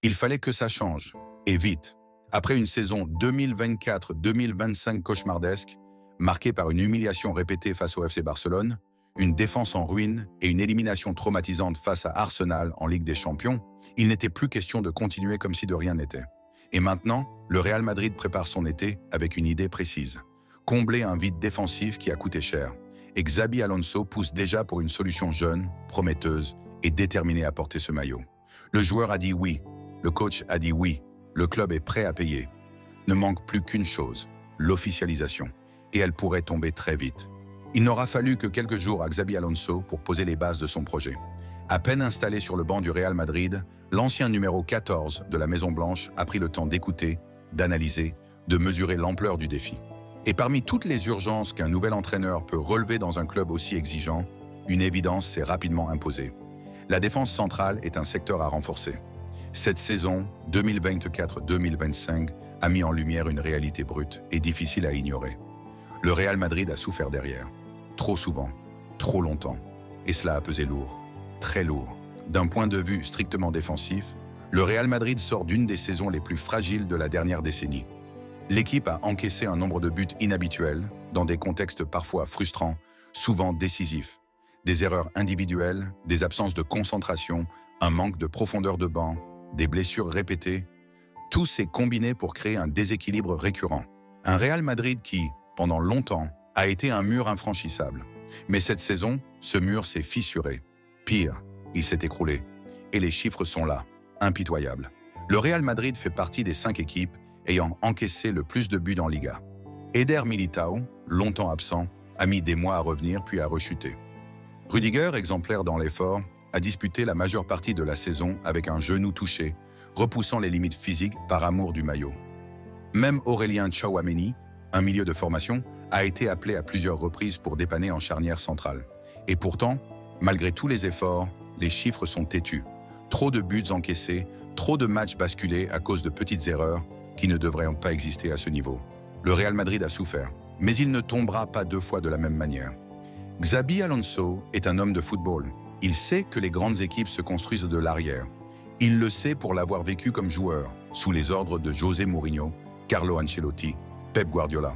Il fallait que ça change, et vite. Après une saison 2024-2025 cauchemardesque, marquée par une humiliation répétée face au FC Barcelone, une défense en ruine et une élimination traumatisante face à Arsenal en Ligue des Champions, il n'était plus question de continuer comme si de rien n'était. Et maintenant, le Real Madrid prépare son été avec une idée précise. Combler un vide défensif qui a coûté cher. Et Xabi Alonso pousse déjà pour une solution jeune, prometteuse et déterminée à porter ce maillot. Le joueur a dit oui, le coach a dit oui, le club est prêt à payer. Ne manque plus qu'une chose, l'officialisation. Et elle pourrait tomber très vite. Il n'aura fallu que quelques jours à Xabi Alonso pour poser les bases de son projet. À peine installé sur le banc du Real Madrid, l'ancien numéro 14 de la Maison-Blanche a pris le temps d'écouter, d'analyser, de mesurer l'ampleur du défi. Et parmi toutes les urgences qu'un nouvel entraîneur peut relever dans un club aussi exigeant, une évidence s'est rapidement imposée. La défense centrale est un secteur à renforcer. Cette saison 2024-2025 a mis en lumière une réalité brute et difficile à ignorer. Le Real Madrid a souffert derrière. Trop souvent, trop longtemps. Et cela a pesé lourd, très lourd. D'un point de vue strictement défensif, le Real Madrid sort d'une des saisons les plus fragiles de la dernière décennie. L'équipe a encaissé un nombre de buts inhabituels, dans des contextes parfois frustrants, souvent décisifs. Des erreurs individuelles, des absences de concentration, un manque de profondeur de banc, des blessures répétées. Tout s'est combiné pour créer un déséquilibre récurrent. Un Real Madrid qui, pendant longtemps, a été un mur infranchissable. Mais cette saison, ce mur s'est fissuré. Pire, il s'est écroulé. Et les chiffres sont là, impitoyables. Le Real Madrid fait partie des 5 équipes ayant encaissé le plus de buts en Liga. Eder Militao, longtemps absent, a mis des mois à revenir puis a rechuté. Rudiger, exemplaire dans l'effort, a disputé la majeure partie de la saison avec un genou touché, repoussant les limites physiques par amour du maillot. Même Aurélien Tchouaméni, un milieu de formation, a été appelé à plusieurs reprises pour dépanner en charnière centrale. Et pourtant, malgré tous les efforts, les chiffres sont têtus. Trop de buts encaissés, trop de matchs basculés à cause de petites erreurs qui ne devraient pas exister à ce niveau. Le Real Madrid a souffert, mais il ne tombera pas 2 fois de la même manière. Xabi Alonso est un homme de football. Il sait que les grandes équipes se construisent de l'arrière. Il le sait pour l'avoir vécu comme joueur, sous les ordres de José Mourinho, Carlo Ancelotti, Pep Guardiola.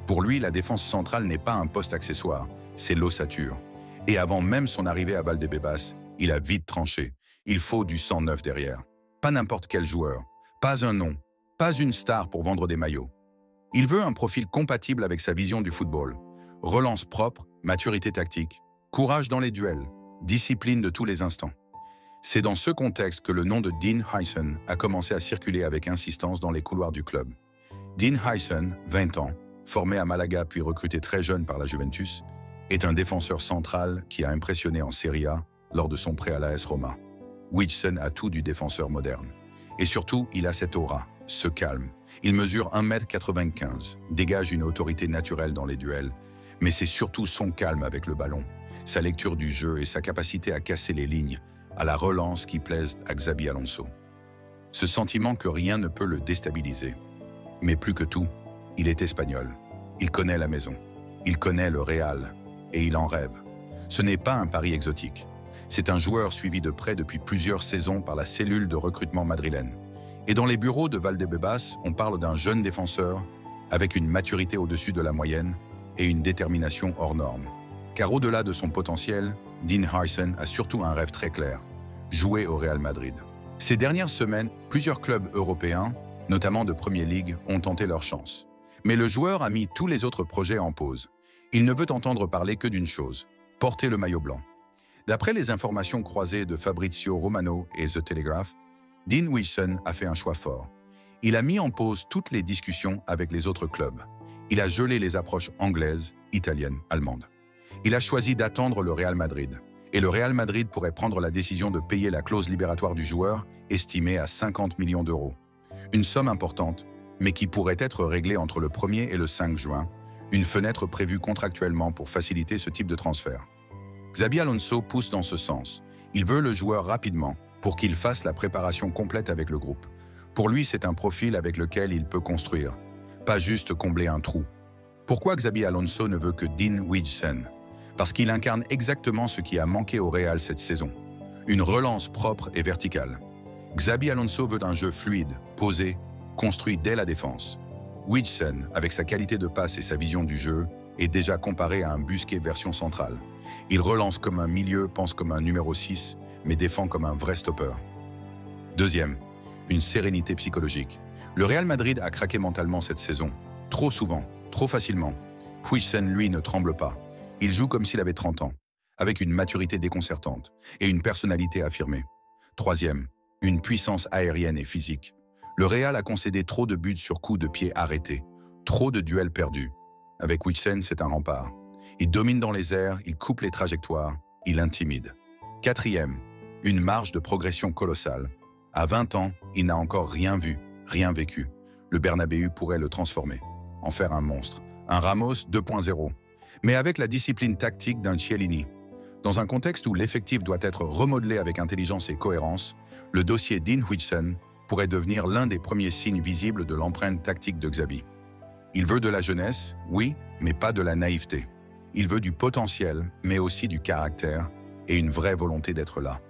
Pour lui, la défense centrale n'est pas un poste accessoire, c'est l'ossature. Et avant même son arrivée à Valdebebas, il a vite tranché. Il faut du sang neuf derrière. Pas n'importe quel joueur, pas un nom, pas une star pour vendre des maillots. Il veut un profil compatible avec sa vision du football. Relance propre, maturité tactique, courage dans les duels, discipline de tous les instants. C'est dans ce contexte que le nom de Dean Huijsen a commencé à circuler avec insistance dans les couloirs du club. Dean Huijsen, 20 ans, formé à Malaga puis recruté très jeune par la Juventus, est un défenseur central qui a impressionné en Serie A lors de son prêt à l'AS Roma. Huijsen a tout du défenseur moderne. Et surtout, il a cette aura, ce calme. Il mesure 1,95 m, dégage une autorité naturelle dans les duels, mais c'est surtout son calme avec le ballon, sa lecture du jeu et sa capacité à casser les lignes, à la relance qui plaisent à Xabi Alonso. Ce sentiment que rien ne peut le déstabiliser. Mais plus que tout, il est espagnol. Il connaît la maison. Il connaît le Real. Et il en rêve. Ce n'est pas un pari exotique. C'est un joueur suivi de près depuis plusieurs saisons par la cellule de recrutement madrilène. Et dans les bureaux de Valdebebas, on parle d'un jeune défenseur avec une maturité au-dessus de la moyenne et une détermination hors norme. Car au-delà de son potentiel, Dean Huijsen a surtout un rêve très clair, jouer au Real Madrid. Ces dernières semaines, plusieurs clubs européens, notamment de Premier League, ont tenté leur chance. Mais le joueur a mis tous les autres projets en pause. Il ne veut entendre parler que d'une chose, porter le maillot blanc. D'après les informations croisées de Fabrizio Romano et The Telegraph, Dean Huijsen a fait un choix fort. Il a mis en pause toutes les discussions avec les autres clubs. Il a gelé les approches anglaises, italiennes, allemandes. Il a choisi d'attendre le Real Madrid. Et le Real Madrid pourrait prendre la décision de payer la clause libératoire du joueur, estimée à 50 millions d'euros. Une somme importante, mais qui pourrait être réglée entre le 1er et le 5 juin, une fenêtre prévue contractuellement pour faciliter ce type de transfert. Xabi Alonso pousse dans ce sens. Il veut le joueur rapidement pour qu'il fasse la préparation complète avec le groupe. Pour lui, c'est un profil avec lequel il peut construire, pas juste combler un trou. Pourquoi Xabi Alonso ne veut que Dean Huijsen? Parce qu'il incarne exactement ce qui a manqué au Real cette saison. Une relance propre et verticale. Xabi Alonso veut un jeu fluide, posé, construit dès la défense. Huijsen, avec sa qualité de passe et sa vision du jeu, est déjà comparé à un Busquets version centrale. Il relance comme un milieu, pense comme un numéro 6, mais défend comme un vrai stopper. Deuxième, une sérénité psychologique. Le Real Madrid a craqué mentalement cette saison. Trop souvent, trop facilement. Huijsen, lui, ne tremble pas. Il joue comme s'il avait 30 ans, avec une maturité déconcertante et une personnalité affirmée. Troisième, une puissance aérienne et physique. Le Real a concédé trop de buts sur coups de pied arrêtés, trop de duels perdus. Avec Huijsen, c'est un rempart. Il domine dans les airs, il coupe les trajectoires, il intimide. Quatrième, une marge de progression colossale. À 20 ans, il n'a encore rien vu, rien vécu. Le Bernabéu pourrait le transformer, en faire un monstre, un Ramos 2.0, mais avec la discipline tactique d'un Chiellini. Dans un contexte où l'effectif doit être remodelé avec intelligence et cohérence, le dossier Dean Huijsen pourrait devenir l'un des premiers signes visibles de l'empreinte tactique de Xabi. Il veut de la jeunesse, oui, mais pas de la naïveté. Il veut du potentiel, mais aussi du caractère et une vraie volonté d'être là.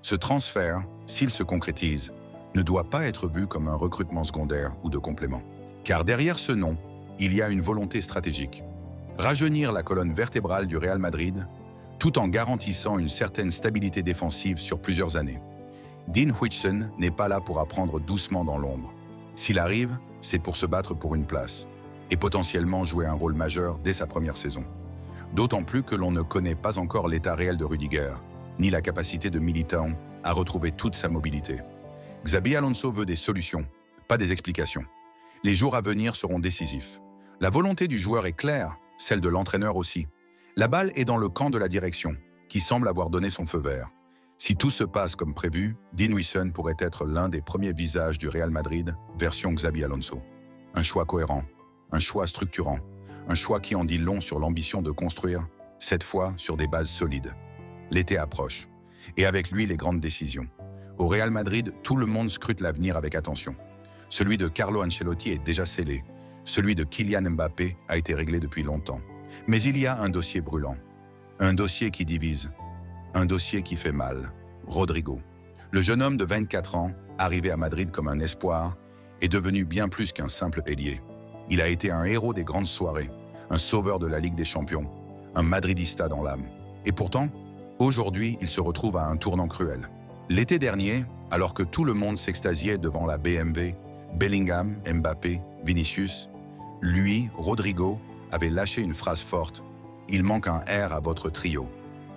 Ce transfert, s'il se concrétise, ne doit pas être vu comme un recrutement secondaire ou de complément. Car derrière ce nom, il y a une volonté stratégique. Rajeunir la colonne vertébrale du Real Madrid, tout en garantissant une certaine stabilité défensive sur plusieurs années. Dean Huijsen n'est pas là pour apprendre doucement dans l'ombre. S'il arrive, c'est pour se battre pour une place et potentiellement jouer un rôle majeur dès sa première saison. D'autant plus que l'on ne connaît pas encore l'état réel de Rudiger, ni la capacité de Militão à retrouver toute sa mobilité. Xabi Alonso veut des solutions, pas des explications. Les jours à venir seront décisifs. La volonté du joueur est claire, celle de l'entraîneur aussi. La balle est dans le camp de la direction, qui semble avoir donné son feu vert. Si tout se passe comme prévu, Dean Huijsen pourrait être l'un des premiers visages du Real Madrid, version Xabi Alonso. Un choix cohérent, un choix structurant, un choix qui en dit long sur l'ambition de construire, cette fois sur des bases solides. L'été approche, et avec lui les grandes décisions. Au Real Madrid, tout le monde scrute l'avenir avec attention. Celui de Carlo Ancelotti est déjà scellé, celui de Kylian Mbappé a été réglé depuis longtemps. Mais il y a un dossier brûlant, un dossier qui divise, un dossier qui fait mal, Rodrigo. Le jeune homme de 24 ans, arrivé à Madrid comme un espoir, est devenu bien plus qu'un simple ailier. Il a été un héros des grandes soirées, un sauveur de la Ligue des Champions, un madridista dans l'âme. Et pourtant, aujourd'hui, il se retrouve à un tournant cruel. L'été dernier, alors que tout le monde s'extasiait devant la BMW, Bellingham, Mbappé, Vinicius, lui, Rodrigo, avait lâché une phrase forte. « Il manque un R à votre trio ».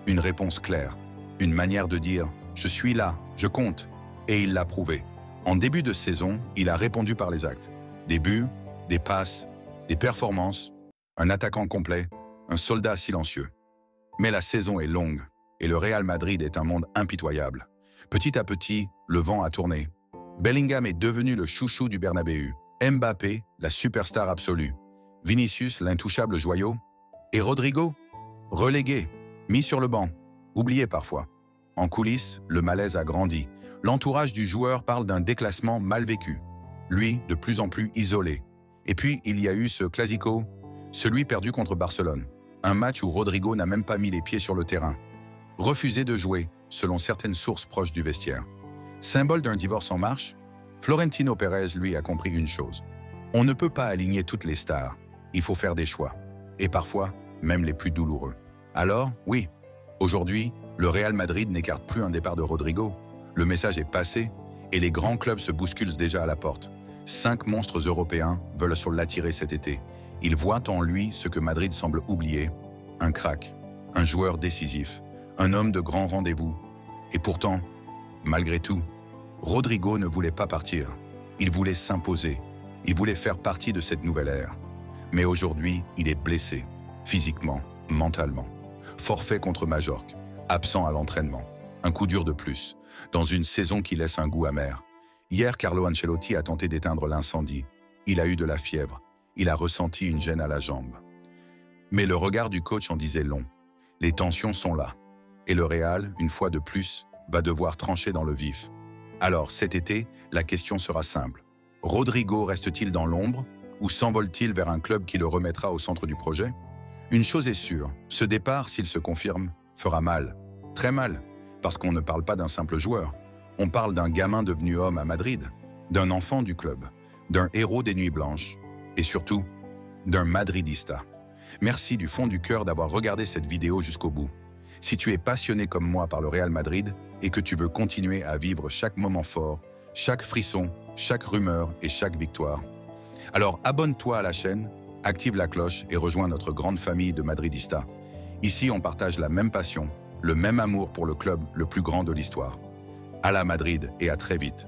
Une réponse claire, une manière de dire « je suis là, je compte ». Et il l'a prouvé. En début de saison, il a répondu par les actes. Des buts, des passes, des performances, un attaquant complet, un soldat silencieux. Mais la saison est longue et le Real Madrid est un monde impitoyable. Petit à petit, le vent a tourné. Bellingham est devenu le chouchou du Bernabéu. Mbappé, la superstar absolue. Vinicius, l'intouchable joyau. Et Rodrigo, relégué, mis sur le banc, oublié parfois. En coulisses, le malaise a grandi. L'entourage du joueur parle d'un déclassement mal vécu. Lui, de plus en plus isolé. Et puis, il y a eu ce classico, celui perdu contre Barcelone. Un match où Rodrigo n'a même pas mis les pieds sur le terrain. Refusé de jouer, selon certaines sources proches du vestiaire. Symbole d'un divorce en marche, Florentino Pérez, lui, a compris une chose. On ne peut pas aligner toutes les stars. Il faut faire des choix. Et parfois, même les plus douloureux. Alors, oui, aujourd'hui, le Real Madrid n'écarte plus un départ de Rodrigo. Le message est passé et les grands clubs se bousculent déjà à la porte. 5 monstres européens veulent l'attirer cet été. Ils voient en lui ce que Madrid semble oublier. Un crack, un joueur décisif, un homme de grand rendez-vous. Et pourtant, malgré tout, Rodrigo ne voulait pas partir. Il voulait s'imposer. Il voulait faire partie de cette nouvelle ère. Mais aujourd'hui, il est blessé, physiquement, mentalement. Forfait contre Majorque, absent à l'entraînement. Un coup dur de plus, dans une saison qui laisse un goût amer. Hier, Carlo Ancelotti a tenté d'éteindre l'incendie. Il a eu de la fièvre. Il a ressenti une gêne à la jambe. Mais le regard du coach en disait long. Les tensions sont là. Et le Real, une fois de plus, va devoir trancher dans le vif. Alors, cet été, la question sera simple. Rodrigo reste-t-il dans l'ombre ou s'envole-t-il vers un club qui le remettra au centre du projet? Une chose est sûre, ce départ, s'il se confirme, fera mal. Très mal, parce qu'on ne parle pas d'un simple joueur. On parle d'un gamin devenu homme à Madrid, d'un enfant du club, d'un héros des Nuits Blanches et surtout, d'un Madridista. Merci du fond du cœur d'avoir regardé cette vidéo jusqu'au bout. Si tu es passionné comme moi par le Real Madrid et que tu veux continuer à vivre chaque moment fort, chaque frisson, chaque rumeur et chaque victoire, alors abonne-toi à la chaîne, active la cloche et rejoins notre grande famille de Madridistas. Ici, on partage la même passion, le même amour pour le club le plus grand de l'histoire. À la Madrid et à très vite.